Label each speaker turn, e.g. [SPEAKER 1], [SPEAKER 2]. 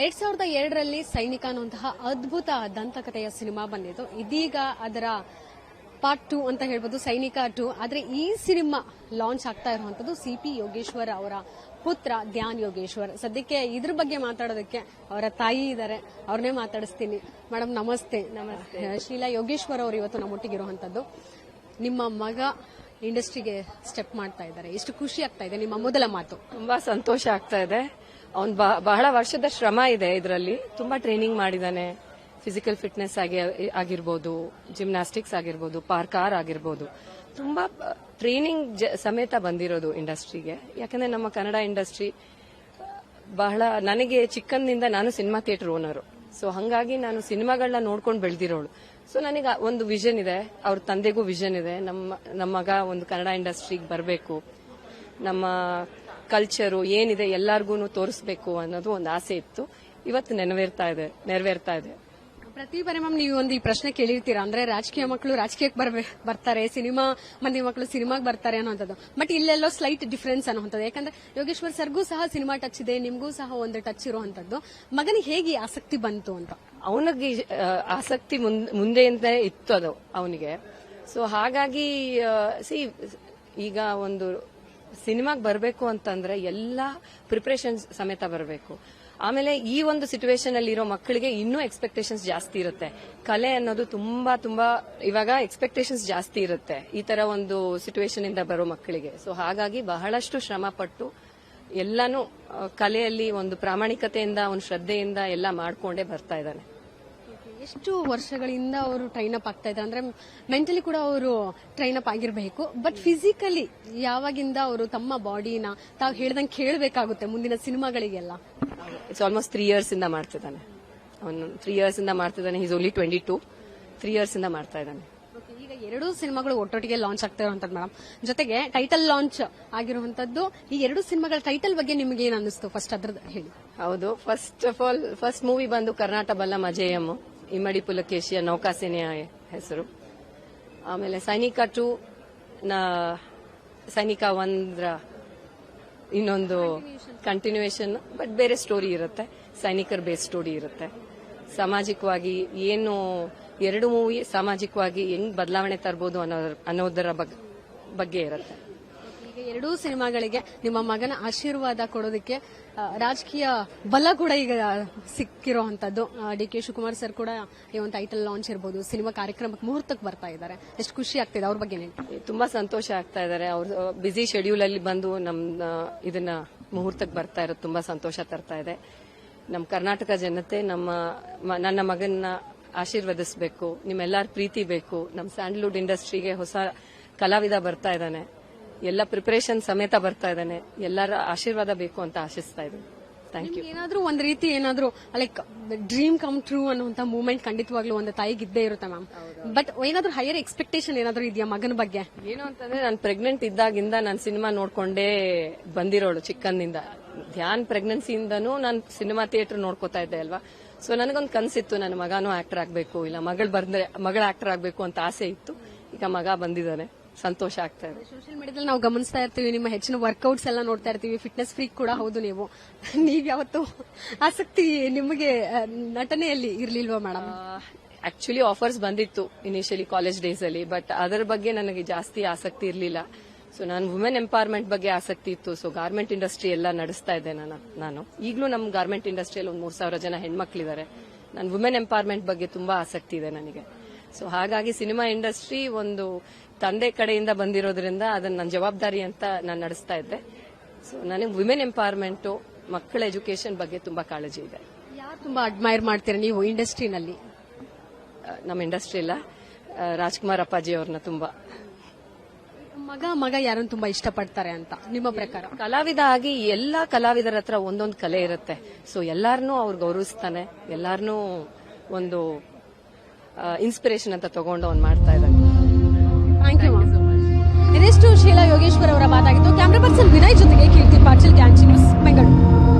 [SPEAKER 1] 2002ರಲ್ಲಿ ಸೈನಿಕ ಅನ್ನುವಂತಹ ಅದ್ಭುತ ದಂತಕಥೆಯ ಸಿನಿಮಾ ಬಂದಿತ್ತು. ಇದೀಗ ಅದರ ಪಾರ್ಟ್ 2 ಅಂತ ಹೇಳ್ಬೋದು, ಸೈನಿಕ 2. ಆದ್ರೆ ಈ ಸಿನಿಮಾ ಲಾಂಚ್ ಆಗ್ತಾ ಇರುವಂತದ್ದು ಸಿಪಿ ಯೋಗೇಶ್ವರ್ ಅವರ ಪುತ್ರ ಧ್ಯಾನ್ ಯೋಗೇಶ್ವರ್. ಸದ್ಯಕ್ಕೆ ಇದ್ರ ಬಗ್ಗೆ ಮಾತಾಡೋದಕ್ಕೆ ಅವರ ತಾಯಿ ಇದ್ದಾರೆ, ಅವ್ರನ್ನೇ ಮಾತಾಡಿಸ್ತೀನಿ. ಮೇಡಮ್ ನಮಸ್ತೆ.
[SPEAKER 2] ನಮಸ್ತೆ.
[SPEAKER 1] ಶೀಲಾ ಯೋಗೇಶ್ವರ್ ಅವರು ಇವತ್ತು ನಮ್ಮೊಟ್ಟಿಗಿರುವಂತದ್ದು. ನಿಮ್ಮ ಮಗ ಇಂಡಸ್ಟ್ರಿಗೆ ಸ್ಟೆಪ್ ಮಾಡ್ತಾ ಇದ್ದಾರೆ, ಎಷ್ಟು ಖುಷಿ ಆಗ್ತಾ ಇದೆ ನಿಮ್ಮ ಮೊದಲ ಮಾತು?
[SPEAKER 2] ತುಂಬಾ ಸಂತೋಷ ಆಗ್ತಾ ಇದೆ. ಅವ್ನ್ ಬಹಳ ವರ್ಷದ ಶ್ರಮ ಇದೆ ಇದರಲ್ಲಿ. ತುಂಬಾ ಟ್ರೈನಿಂಗ್ ಮಾಡಿದಾನೆ. ಫಿಸಿಕಲ್ ಫಿಟ್ನೆಸ್ ಆಗಿರ್ಬೋದು, ಜಿಮ್ನಾಸ್ಟಿಕ್ಸ್ ಆಗಿರ್ಬೋದು, ಪಾರ್ಕಾರ್ ಆಗಿರ್ಬೋದು, ತುಂಬಾ ಟ್ರೈನಿಂಗ್ ಸಮೇತ ಬಂದಿರೋದು ಇಂಡಸ್ಟ್ರಿಗೆ. ಯಾಕಂದ್ರೆ ನಮ್ಮ ಕನ್ನಡ ಇಂಡಸ್ಟ್ರಿ ಬಹಳ, ನನಗೆ ಚಿಕ್ಕಂದಿನಿಂದ ನಾನು ಸಿನಿಮಾ ಥಿಯೇಟರ್ ಓನರು. ಸೊ ಹಂಗಾಗಿ ನಾನು ಸಿನಿಮಾಗಳನ್ನ ನೋಡ್ಕೊಂಡು ಬೆಳೆದಿರೋಳು. ಸೊ ನನಗೆ ಒಂದು ವಿಷನ್ ಇದೆ, ಅವ್ರ ತಂದೆಗೂ ವಿಷನ್ ಇದೆ. ನಮ್ಮ ಮಗ ಒಂದು ಕನ್ನಡ ಇಂಡಸ್ಟ್ರಿಗೆ ಬರಬೇಕು, ನಮ್ಮ ಕಲ್ಚರು ಏನಿದೆ ಎಲ್ಲಾರ್ಗು ತೋರಿಸ್ಬೇಕು ಅನ್ನೋದು ಒಂದು ಆಸೆ ಇತ್ತು. ಇವತ್ತು ನೆರವೇರ್ತಾ ಇದೆ.
[SPEAKER 1] ಪ್ರತಿ ಬಾರಿ ಮ್ಯಾಮ್ ನೀವು ಒಂದು ಈ ಪ್ರಶ್ನೆ ಕೇಳಿರ್ತೀರಾ, ಅಂದ್ರೆ ರಾಜಕೀಯ ಮಕ್ಕಳು ರಾಜಕೀಯಕ್ಕೆ ಬರ್ತಾರೆ, ಸಿನಿಮಾ ಮಂದಿ ಮಕ್ಕಳು ಸಿನಿಮಾಗೆ ಬರ್ತಾರೆ ಅನ್ನೋಂಥದ್ದು. ಬಟ್ ಇಲ್ಲೆಲ್ಲೋ ಸ್ಲೈಟ್ ಡಿಫರೆನ್ಸ್ ಅನ್ನೋಂಥದ್ದು. ಯಾಕಂದ್ರೆ ಯೋಗೇಶ್ವರ್ ಸರ್ಗೂ ಸಹ ಸಿನಿಮಾ ಟಚ್ ಇದೆ, ನಿಮ್ಗೂ ಸಹ ಒಂದು ಟಚ್ ಇರುವಂತದ್ದು. ಮಗನಿಗೆ ಹೇಗೆ ಆಸಕ್ತಿ ಬಂತು ಅಂತ?
[SPEAKER 2] ಅವನಿಗೆ ಆಸಕ್ತಿ ಮುಂದೆಯಿಂದ ಇತ್ತು ಅದು ಅವನಿಗೆ. ಸೊ ಹಾಗಾಗಿ ಈಗ ಒಂದು ಸಿನಿಮಾಗೆ ಬರಬೇಕು ಅಂತಂದ್ರೆ ಎಲ್ಲಾ ಪ್ರಿಪರೇಷನ್ಸ್ ಸಮೇತ ಬರಬೇಕು. ಆಮೇಲೆ ಈ ಒಂದು ಸಿಚುವೇಶನ್ ಅಲ್ಲಿ ಇರೋ ಮಕ್ಕಳಿಗೆ ಇನ್ನೂ ಎಕ್ಸ್ಪೆಕ್ಟೇಷನ್ಸ್ ಜಾಸ್ತಿ ಇರುತ್ತೆ. ಕಲೆ ಅನ್ನೋದು ತುಂಬಾ ತುಂಬಾ ಇವಾಗ ಎಕ್ಸ್ಪೆಕ್ಟೇಷನ್ಸ್ ಜಾಸ್ತಿ ಇರುತ್ತೆ ಈ ತರ ಒಂದು ಸಿಚುವೇಶನ್ ಇಂದ ಬರೋ ಮಕ್ಕಳಿಗೆ. ಸೊ ಹಾಗಾಗಿ ಬಹಳಷ್ಟು ಶ್ರಮ ಪಟ್ಟು ಎಲ್ಲಾನು ಕಲೆಯಲ್ಲಿ ಒಂದು ಪ್ರಾಮಾಣಿಕತೆಯಿಂದ, ಒಂದು ಶ್ರದ್ಧೆಯಿಂದ ಎಲ್ಲ ಮಾಡ್ಕೊಂಡೇ ಬರ್ತಾ ಇದ್ದಾನೆ.
[SPEAKER 1] ಎಷ್ಟು ವರ್ಷಗಳಿಂದ ಅವರು ಟ್ರೈನ್ ಅಪ್ ಆಗ್ತಾ ಇದ್ದಾರೆ? ಅಂದ್ರೆ ಮೆಂಟಲಿ ಕೂಡ ಅವರು ಟ್ರೈನ್ ಅಪ್ ಆಗಿರಬೇಕು, ಬಟ್ ಫಿಸಿಕಲಿ ಯಾವಾಗಿಂದ ಅವರು ತಮ್ಮ ಬಾಡಿನ ತಾವು ಹೇಳ್ದಂಗೆ ಕೇಳಬೇಕಾಗುತ್ತೆ ಮುಂದಿನ ಸಿನಿಮಾಗಳಿಗೆಲ್ಲ?
[SPEAKER 2] ಇಟ್ಸ್ ಆಲ್ಮೋಸ್ಟ್ 3 years ಇಂದ ಮಾಡ್ತಿದ್ದಾನೆ. ಅವನು 3 years ಇಂದ ಮಾಡ್ತಿದ್ದಾನೆ. Is only 22. 3 years ಇಂದ ಮಾಡ್ತಾ ಇದ್ದಾನೆ.
[SPEAKER 1] ಈಗ 2 ಸಿನಿಮಾಗಳು ಒಟ್ಟೊಟ್ಟಿಗೆ ಲಾಂಚ್ ಆಗ್ತಾ ಇರುವಂತದ್ದು ಮೇಡಮ್. ಜೊತೆಗೆ ಟೈಟಲ್ ಲಾಂಚ್ ಆಗಿರುವಂತದ್ದು. ಈ 2 ಸಿನಿಮಾಗಳ ಟೈಟಲ್ ಬಗ್ಗೆ ನಿಮ್ಗೆ ಏನ್ ಅನ್ನಿಸ್ತು? ಫಸ್ಟ್ ಅದ್ರದ್ದು ಹೇಳಿ.
[SPEAKER 2] ಹೌದು, first of all first movie ಬಂದು ಕರ್ನಾಟಕ ಬಲ್ಲ ಮಜೆಯಂ, ಇಮ್ಮಡಿ ಪುಲಕೇಶಿಯ ನೌಕಾಸೇನೆಯ ಹೆಸರು. ಆಮೇಲೆ ಸೈನಿಕ 2 ಸೈನಿಕ 1 ಇನ್ನೊಂದು ಕಂಟಿನ್ಯೂಯೇಷನ್, ಬಟ್ ಬೇರೆ ಸ್ಟೋರಿ ಇರುತ್ತೆ. ಸೈನಿಕರ ಬೇಸ್ ಸ್ಟೋರಿ ಇರುತ್ತೆ. ಸಾಮಾಜಿಕವಾಗಿ ಏನು 2 ಮೂವಿ ಸಾಮಾಜಿಕವಾಗಿ ಹೆಂಗ್ ಬದಲಾವಣೆ ತರಬಹುದು ಅನ್ನೋದರ ಬಗ್ಗೆ ಇರುತ್ತೆ.
[SPEAKER 1] ಈಗ 2 ಸಿನಿಮಾಗಳಿಗೆ ನಿಮ್ಮ ಮಗನ ಆಶೀರ್ವಾದ ಕೊಡೋದಕ್ಕೆ ರಾಜಕೀಯ ಬಲ ಕೂಡ ಈಗ ಸಿಕ್ಕಿರುವಂತದ್ದು. ಡಿ.ಕೆ. ಶಿವಕುಮಾರ್ ಸರ್ ಕೂಡ ಈ ಒಂದು ಟೈಟಲ್ ಲಾಂಚ್ ಇರಬಹುದು, ಸಿನಿಮಾ ಕಾರ್ಯಕ್ರಮಕ್ಕೆ ಮುಹೂರ್ತಕ್ಕೆ ಬರ್ತಾ ಇದ್ದಾರೆ. ಎಷ್ಟು ಖುಷಿ ಆಗ್ತಿದೆ ಅವ್ರ ಬಗ್ಗೆ?
[SPEAKER 2] ತುಂಬಾ ಸಂತೋಷ ಆಗ್ತಾ ಇದ್ದಾರೆ. ಅವ್ರು ಬಿಸಿ ಶೆಡ್ಯೂಲ್ ಅಲ್ಲಿ ಬಂದು ನಮ್ಮ ಇದನ್ನ ಮುಹೂರ್ತಕ್ಕೆ ಬರ್ತಾ ಇರೋದು ತುಂಬಾ ಸಂತೋಷ ತರ್ತಾ ಇದೆ. ನಮ್ಮ ಕರ್ನಾಟಕ ಜನತೆ ನನ್ನ ಮಗನ್ನ ಆಶೀರ್ವದಿಸಬೇಕು, ನಿಮ್ಮೆಲ್ಲರ ಪ್ರೀತಿ ಬೇಕು. ನಮ್ಮ ಸ್ಯಾಂಡಲ್ವುಡ್ ಇಂಡಸ್ಟ್ರಿಗೆ ಹೊಸ ಕಲಾವಿದ ಬರ್ತಾ ಇದ್ದಾನೆ, ಎಲ್ಲ ಪ್ರಿಪರೇಷನ್ ಸಮೇತ ಬರ್ತಾ ಇದ್ದಾನೆ. ಎಲ್ಲರ ಆಶೀರ್ವಾದ ಬೇಕು ಅಂತ ಆಶಿಸ್ತಾ ಇದ್ದೀನಿ. Thank you.
[SPEAKER 1] ಏನಾದ್ರೂ ಒಂದ್ ರೀತಿ ಏನಾದ್ರೂ ಲೈಕ್ ಡ್ರೀಮ್ ಕಮ್ ಟ್ರೂ ಅನ್ನುವಂತ ಮೂವ್ಮೆಂಟ್ ಖಂಡಿತವಾಗ್ಲೂ ಒಂದು ತಾಯಿಗೆ ಇದ್ದೇ ಇರುತ್ತೆ ಮ್ಯಾಮ್. ಬಟ್ ಏನಾದ್ರೂ ಹೈಯರ್ ಎಕ್ಸ್ಪೆಕ್ಟೇಷನ್ ಏನಾದ್ರೂ ಇದೆಯಾ ಮಗನ ಬಗ್ಗೆ?
[SPEAKER 2] ಏನು ಅಂತಂದ್ರೆ, ನಾನು ಪ್ರೆಗ್ನೆಂಟ್ ಇದ್ದಾಗಿಂದ ನಾನು ಸಿನಿಮಾ ನೋಡ್ಕೊಂಡೇ ಬಂದಿರೋಳು ಚಿಕ್ಕಂದಿಂದ. ಧ್ಯಾನ್ ಪ್ರೆಗ್ನೆನ್ಸಿಯಿಂದನೂ ನಾನು ಸಿನಿಮಾ ಥಿಯೇಟರ್ ನೋಡ್ಕೋತಾ ಇದ್ದೆ ಅಲ್ವಾ. ಸೊ ನನಗೊಂದು ಕನಸಿತ್ತು, ನನ್ನ ಮಗನೂ ಆಕ್ಟರ್ ಆಗ್ಬೇಕು, ಇಲ್ಲ ಮಗಳ ಆಕ್ಟರ್ ಆಗ್ಬೇಕು ಅಂತ ಆಸೆ ಇತ್ತು. ಈಗ ಮಗ ಬಂದಿದ್ದಾನೆ, ಸಂತೋಷ ಆಗ್ತಾ ಇದೆ.
[SPEAKER 1] ಸೋಷಿಯಲ್ ಮೀಡಿಯಾದಲ್ಲಿ ನಾವು ಗಮನಿಸ್ತಾ ಇರ್ತೀವಿ, ನಿಮ್ಮ ಹೆಚ್ಚಿನ ವರ್ಕೌಟ್ಸ್ ಎಲ್ಲ ನೋಡ್ತಾ ಇರ್ತೀವಿ. ಫಿಟ್ನೆಸ್ ಫ್ರೀಕ್ ಕೂಡ ಹೌದು ನೀವು. ನೀವ್ ಯಾವತ್ತು ಆಸಕ್ತಿ ನಿಮಗೆ ನಟನೆಯಲ್ಲಿ ಇರ್ಲಿಲ್ವಾ ಮೇಡಮ್?
[SPEAKER 2] ಆಕ್ಚುಲಿ ಆಫರ್ಸ್ ಬಂದಿತ್ತು ಇನಿಷಿಯಲಿ ಕಾಲೇಜ್ ಡೇಸ್ ಅಲ್ಲಿ, ಬಟ್ ಅದರ ಬಗ್ಗೆ ನನಗೆ ಜಾಸ್ತಿ ಆಸಕ್ತಿ ಇರಲಿಲ್ಲ. ಸೊ ನಾನು ವುಮೆನ್ ಎಂಪವರ್ಮೆಂಟ್ ಬಗ್ಗೆ ಆಸಕ್ತಿ ಇತ್ತು. ಸೊ ಗಾರ್ಮೆಂಟ್ ಇಂಡಸ್ಟ್ರಿ ಎಲ್ಲ ನಡೆಸ್ತಾ ಇದ್ದೆ ನಾನು. ಈಗಲೂ ನಮ್ಮ ಗಾರ್ಮೆಂಟ್ ಇಂಡಸ್ಟ್ರಿಯಲ್ಲಿ ಒಂದು 3,000 ಜನ ಹೆಣ್ಮಕ್ಳಿದ್ದಾರೆ. ನಾನು ವುಮೆನ್ ಎಂಪವರ್ಮೆಂಟ್ ಬಗ್ಗೆ ತುಂಬಾ ಆಸಕ್ತಿ ಇದೆ ನನಗೆ. ಸೊ ಹಾಗಾಗಿ ಸಿನಿಮಾ ಇಂಡಸ್ಟ್ರಿ ಒಂದು ತಂದೆ ಕಡೆಯಿಂದ ಬಂದಿರೋದ್ರಿಂದ ಅದನ್ನ ನನ್ನ ಜವಾಬ್ದಾರಿ ಅಂತ ನಾನು ನಡೆಸ್ತಾ ಇದ್ದೆ. ಸೊ ನನಗೆ ವುಮೆನ್ ಎಂಪವರ್ಮೆಂಟ್, ಮಕ್ಕಳ ಎಜುಕೇಶನ್ ಬಗ್ಗೆ ತುಂಬಾ ಕಾಳಜಿ ಇದೆ.
[SPEAKER 1] ಯಾರು ತುಂಬಾ ಅಡ್ಮೈರ್ ಮಾಡ್ತೀರಾ ನೀವು ಇಂಡಸ್ಟ್ರಿನಲ್ಲಿ?
[SPEAKER 2] ನಮ್ಮ ಇಂಡಸ್ಟ್ರಿ ಇಲ್ಲ, ರಾಜ್ಕುಮಾರ್ ಅಪ್ಪಾಜಿ ಅವ್ರನ್ನ ತುಂಬಾ.
[SPEAKER 1] ಮಗ ಯಾರನ್ನು ತುಂಬಾ ಇಷ್ಟಪಡ್ತಾರೆ ಅಂತ ನಿಮ್ಮ ಪ್ರಕಾರ?
[SPEAKER 2] ಕಲಾವಿದ ಆಗಿ ಎಲ್ಲಾ ಕಲಾವಿದರ ಹತ್ರ ಒಂದೊಂದು ಕಲೆ ಇರುತ್ತೆ. ಸೊ ಎಲ್ಲಾರನ್ನೂ ಅವ್ರು ಗೌರವಿಸ್ತಾನೆ, ಎಲ್ಲಾರನ್ನೂ ಒಂದು ಇನ್ಸ್ಪಿರೇಷನ್ ಅಂತ ತಗೊಂಡು ಅವ್ನು ಮಾಡ್ತಾ ಇದ್ದಾನೆ.
[SPEAKER 1] Thank you. ಇದಿಷ್ಟು ಶೀಲಾ ಯೋಗೇಶ್ವರ್ ಅವರ ಮಾತಾಗಿತ್ತು. ಕ್ಯಾಮ್ರಾ ಪರ್ಸನ್ ವಿನಯ್ ಜೊತೆಗೆ ಕೀರ್ತಿ ಪಾಟೀಲ್, ಕ್ಯಾಂಚಿ ನ್ಯೂಸ್, ಬೆಂಗಳೂರು.